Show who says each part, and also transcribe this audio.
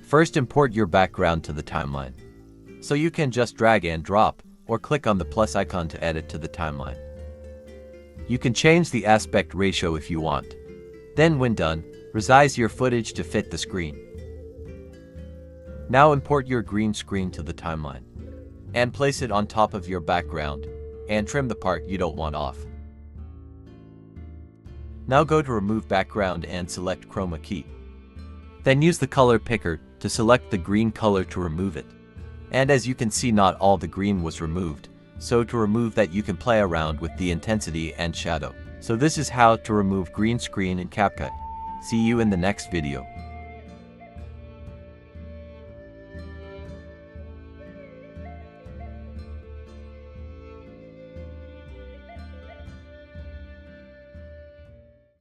Speaker 1: First, import your background to the timeline. So you can just drag and drop, or click on the plus icon to edit to the timeline. You can change the aspect ratio if you want. Then when done, resize your footage to fit the screen. Now import your green screen to the timeline, and place it on top of your background, and trim the part you don't want off. Now go to Remove Background and select Chroma Key. Then use the color picker to select the green color to remove it. And as you can see, not all the green was removed, so to remove that you can play around with the intensity and shadow. So this is how to remove green screen in Capcut. See you in the next video.